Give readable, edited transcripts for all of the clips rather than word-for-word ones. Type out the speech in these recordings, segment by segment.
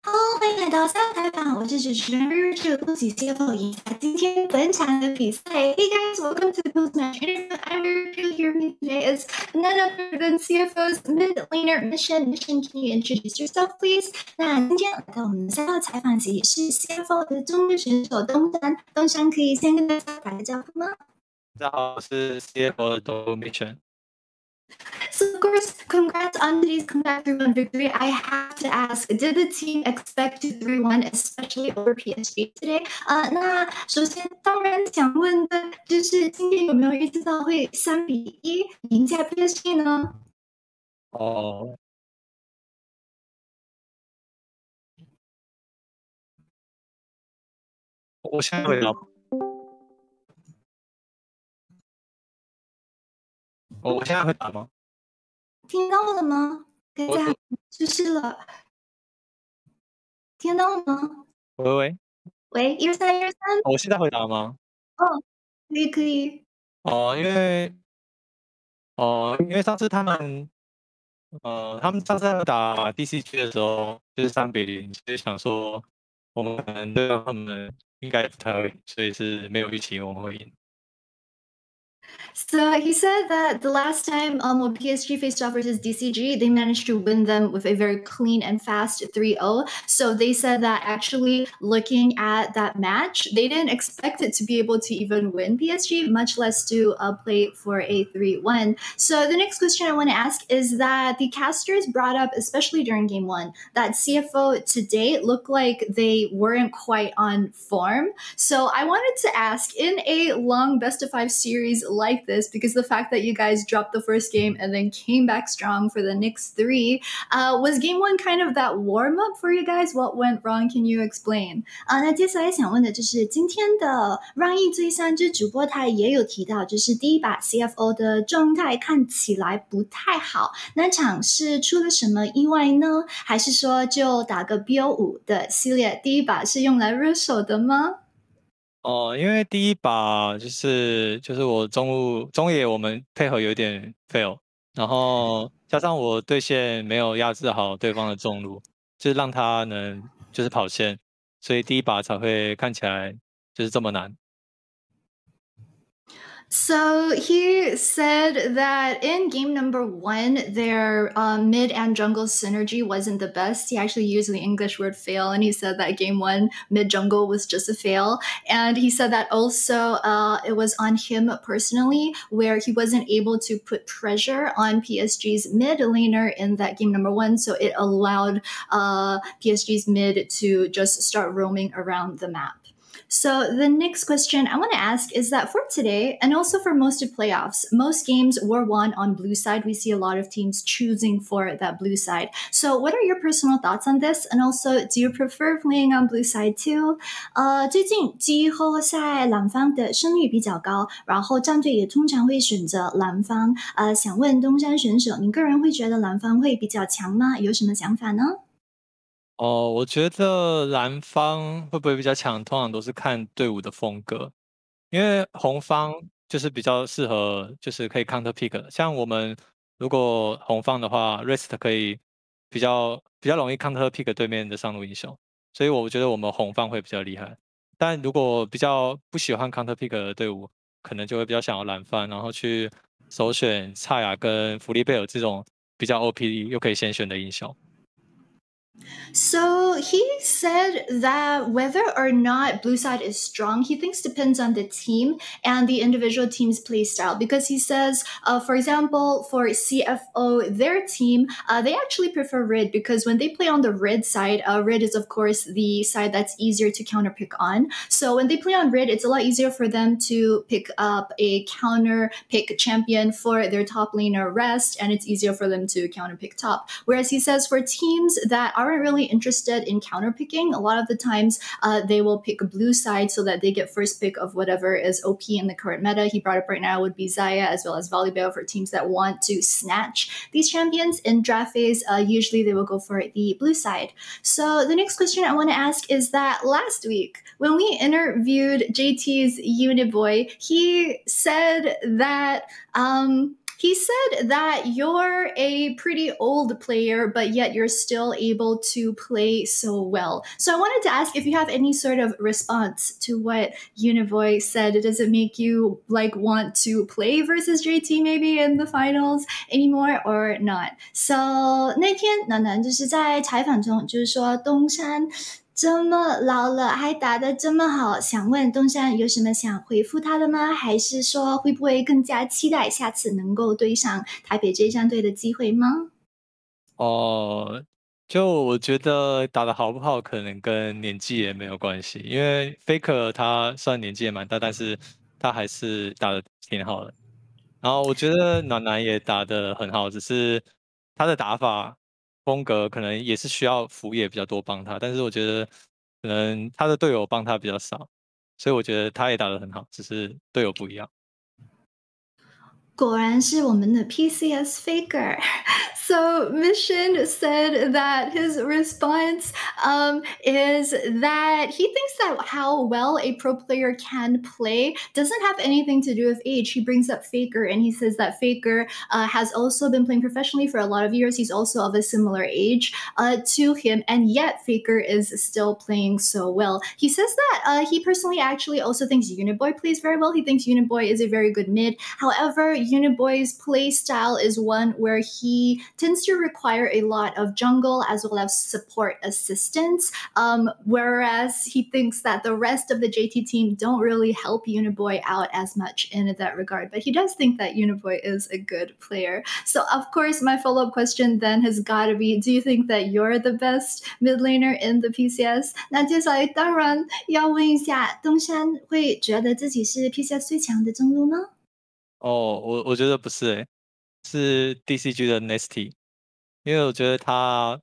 Hello，欢迎来到赛后采访，我是主持人 Reirachuu，恭喜 CFO 赢下今天本场的比赛。Hey guys, welcome to the post-match interview. I'm Reirachuu. Here with me today is none other than CFO's mid-laner Mission. Mission, can you introduce yourself, please? 那今天来到我们的赛后采访席是 CFO 的中日选手东山，东山可以先跟大家打个招呼吗？大家好，我是 CFO 的 Mission。So of course, congrats on today's comeback 3-1 victory. I have to ask, did the team expect to 3-1, especially over PSG today? 那首先当然想问的就是今天有没有预知到会3-1赢下 PSG 呢？我现在回答。我现在会打吗？听到了吗？刚才出事了。听到了吗？喂，喂，123，123。我现在回答吗？可以。因为上次他们上次在打 DCG 的时候就是3-0，所以想说我们可能对他们应该不太会赢，所以是没有预期我们会赢。So he said that the last time when PSG faced off versus DCG, they managed to win them with a very clean and fast 3-0. So they said that actually looking at that match, they didn't expect it to be able to even win PSG, much less to play for a 3-1. So the next question I want to ask is that the casters brought up, especially during game one, that CFO today looked like they weren't quite on form. So I wanted to ask, in a long best of 5 series like this, because the fact that you guys dropped the first game and then came back strong for the next 3, was game one kind of that warm up for you guys? What went wrong? Can you explain? 那接下来想问的就是今天的让一追三，就主播他也有提到，就是第一把 CFO 的状态看起来不太好，那场是出了什么意外呢？还是说就打个 BO5 的系列，第一把是用来热手的吗？因为第一把就是我中野我们配合有点 fail， 然后加上我对线没有压制好对方的中路，就是让他能就是跑线，所以第一把才会看起来就是这么难。So he said that in game number 1, their mid and jungle synergy wasn't the best. He actually used the English word fail, and he said that game 1 mid jungle was just a fail. And he said that also it was on him personally, where he wasn't able to put pressure on PSG's mid laner in that game number 1, so it allowed PSG's mid to just start roaming around the map. So the next question I want to ask is that for today, and also for most of playoffs, most games were won on blue side. We see a lot of teams choosing for that blue side. So what are your personal thoughts on this? And also, do you prefer playing on blue side too? 最近季后赛蓝方的胜率比较高，然后战队也通常会选择蓝方。想问东山选手，你个人会觉得蓝方会比较强吗？有什么想法呢？我觉得蓝方会不会比较强，通常都是看队伍的风格，因为红方就是比较适合，就是可以 counter pick。像我们如果红方的话 ，rest 可以比较容易 counter pick 对面的上路英雄，所以我觉得我们红方会比较厉害。但如果比较不喜欢 counter pick 的队伍，可能就会比较想要蓝方，然后去首选蔡雅跟弗利贝尔这种比较 OP 又可以先选的英雄。So he said that whether or not blue side is strong, he thinks depends on the team and the individual team's play style. Because he says, for example, for CFO, their team, they actually prefer red because when they play on the red side, red is of course the side that's easier to counter pick on. So when they play on red, it's a lot easier for them to pick up a counter pick champion for their top laner rest, and it's easier for them to counter pick top. Whereas he says for teams that aren't really interested in counterpicking, a lot of the times they will pick a blue side so that they get first pick of whatever is OP in the current meta. He brought up right now would be Xayah as well as Volleyball for teams that want to snatch these champions in draft phase. Usually they will go for the blue side. So the next question I want to ask is that last week when we interviewed JT's unit boy, he said that He said that you're a pretty old player, but yet you're still able to play so well. So I wanted to ask if you have any sort of response to what Univoy said. Does it make you like want to play versus JT maybe in the finals anymore or not? So 那天暖暖就是在采访中就是说东山这么老了还打得这么好，想问东山有什么想回复他的吗？还是说会不会更加期待下次能够对上台北这战队的机会吗？就我觉得打得好不好可能跟年纪也没有关系，因为 Faker 他虽然年纪也蛮大，但是他还是打得挺好的。然后我觉得暖男也打得很好，只是他的打法风格可能也是需要辅野比较多帮他，但是我觉得可能他的队友帮他比较少，所以我觉得他也打得很好，只是队友不一样。果然是我们的 PCS Faker. So Mission said that his response is that he thinks that how well a pro player can play doesn't have anything to do with age. He brings up Faker and he says that Faker has also been playing professionally for a lot of years. He's also of a similar age to him, and yet Faker is still playing so well. He says that he personally actually also thinks Uniboy plays very well. He thinks Uniboy is a very good mid. However, Uniboy's play style is one where he tends to require a lot of jungle as well as support assistance, whereas he thinks that the rest of the JT team don't really help Uniboy out as much in that regard. But he does think that Uniboy is a good player. So, of course, my follow-up question then has got to be, do you think that you're the best mid laner in the PCS? 那接下来当然要问一下，东山会觉得自己是 PCS 最强的中路吗？我觉得不是是 DCG 的 Nasty， 因为我觉得他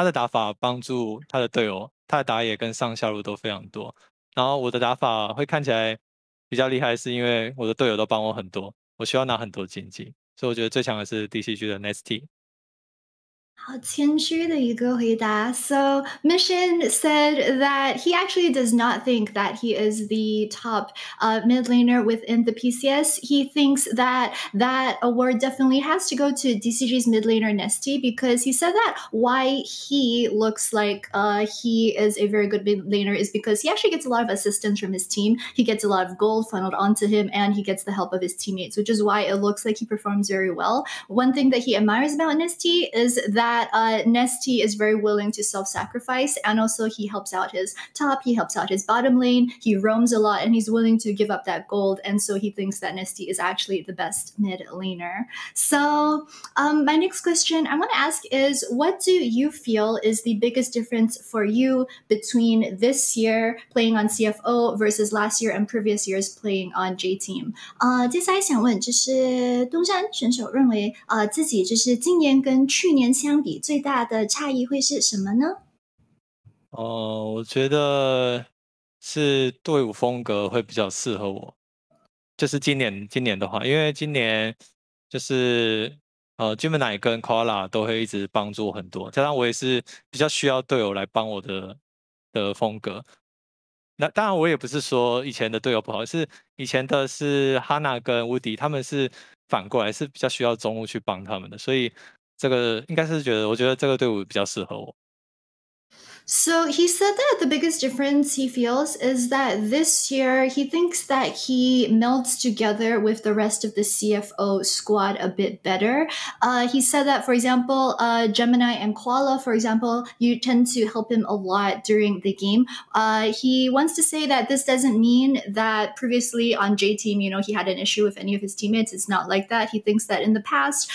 的打法帮助他的队友，他的打野跟上下路都非常多。然后我的打法会看起来比较厉害，是因为我的队友都帮我很多，我需要拿很多经济，所以我觉得最强的是 DCG 的 Nasty。好谦虚的一个回答。So Mission said that he actually does not think that he is the top mid laner within the PCS. He thinks that that award definitely has to go to DCG's mid laner Nesty, because he said that why he looks like he is a very good mid laner is because he actually gets a lot of assistance from his team. He gets a lot of gold funneled onto him, and he gets the help of his teammates, which is why it looks like he performs very well. One thing that he admires about Nesty is that Nesty is very willing to self-sacrifice, and also he helps out his top, he helps out his bottom lane, he roams a lot, and he's willing to give up that gold, and so he thinks that Nesty is actually the best mid laner. So my next question I want to ask is, what do you feel is the biggest difference for you between this year playing on CFO versus last year and previous years playing on J Team? 接下来想问就是东山选手认为自己就是今年跟去年相比最大的差异会是什么呢？我觉得是队伍风格会比较适合我。就是今年的话，因为今年就是Gemini 跟 Koala 都会一直帮助我很多，加上我也是比较需要队友来帮我的风格。那当然我也不是说以前的队友不好，是以前的是 Hana 跟 Woody， 他们是反过来是比较需要中路去帮他们的，所以这个应该是我觉得这个队伍比较适合我。So he said that the biggest difference he feels is that this year he thinks that he melds together with the rest of the CFO squad a bit better. He said that, for example, Gemini and Koala, for example, you tend to help him a lot during the game. He wants to say that this doesn't mean that previously on J Team, he had an issue with any of his teammates. It's not like that. He thinks that in the past,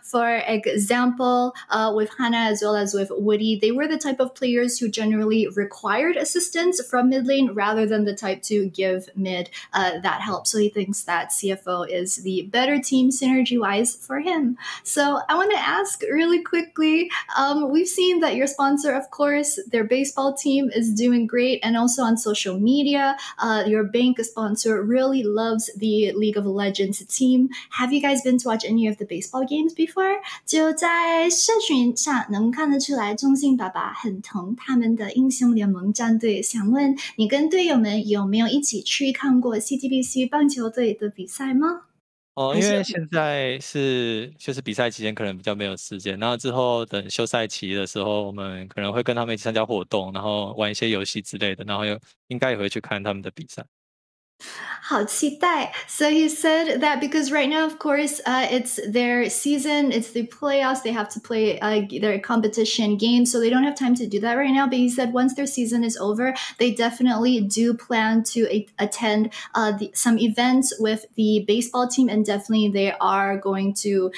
for example, with Hannah as well as with Woody, they were the type of players who generally required assistance from mid lane rather than the type to give mid that help. So he thinks that CFO is the better team synergy wise for him. So I want to ask really quickly, we've seen that your sponsor, of course, their baseball team is doing great, and also on social media, your bank sponsor really loves the League of Legends team. Have you guys been to watch any of the baseball games before? 就在社群上能看得出来，中信爸爸很疼他们的英雄联盟战队。想问你跟队友们有没有一起去看过 CTBC 棒球队的比赛吗？还是因为现在就是比赛期间可能比较没有时间，然后之后等休赛期的时候，我们可能会跟他们一起参加活动，然后玩一些游戏之类的，然后应该也会去看他们的比赛。好期待. So he said that because right now, of course, it's their season, it's the playoffs. They have to play their competition games, so they don't have time to do that right now. But he said once their season is over, they definitely do plan to attend some events with the baseball team, and definitely they are going to.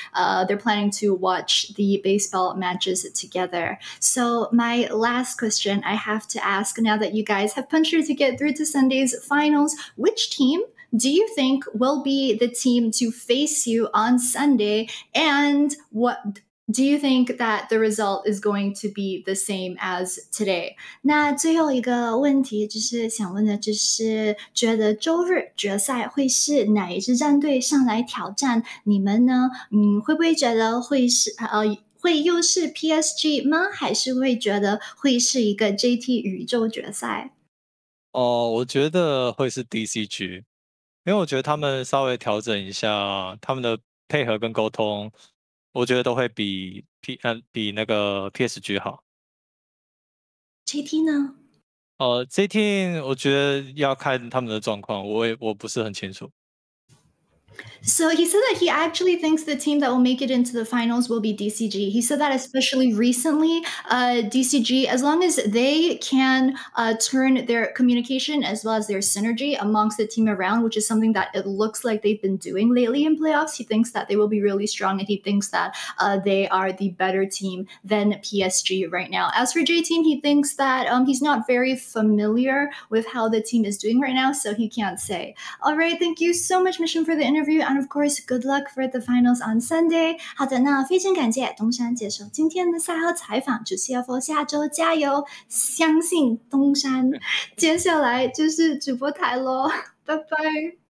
They're planning to watch the baseball matches together. So my last question I have to ask now that you guys have punched through to get through to Sunday's finals, which team do you think will be the team to face you on Sunday? And what do you think that the result is going to be the same as today? 那最后一个问题就是想问的，就是觉得周日决赛会是哪一支战队上来挑战你们呢？会不会觉得会又是 PSG 吗？还是会觉得会是一个 JT 宇宙决赛？我觉得会是 DCG，因为我觉得他们稍微调整一下他们的配合跟沟通，我觉得都会比那个 PSG 好。JT 呢？这 team 我觉得要看他们的状况，我不是很清楚。So he said that he actually thinks the team that will make it into the finals will be DCG. He said that especially recently, DCG, as long as they can turn their communication as well as their synergy amongst the team around, which is something that it looks like they've been doing lately in playoffs, he thinks that they will be really strong, and he thinks that they are the better team than PSG right now. As for J Team, he thinks that he's not very familiar with how the team is doing right now, so he can't say. All right, thank you so much, Mission, for the interview. And of course, good luck for the finals on Sunday. 好的，那非常感谢东山接受今天的赛后采访，祝 CFO 下周加油！相信东山，接下来就是主播台咯，拜拜。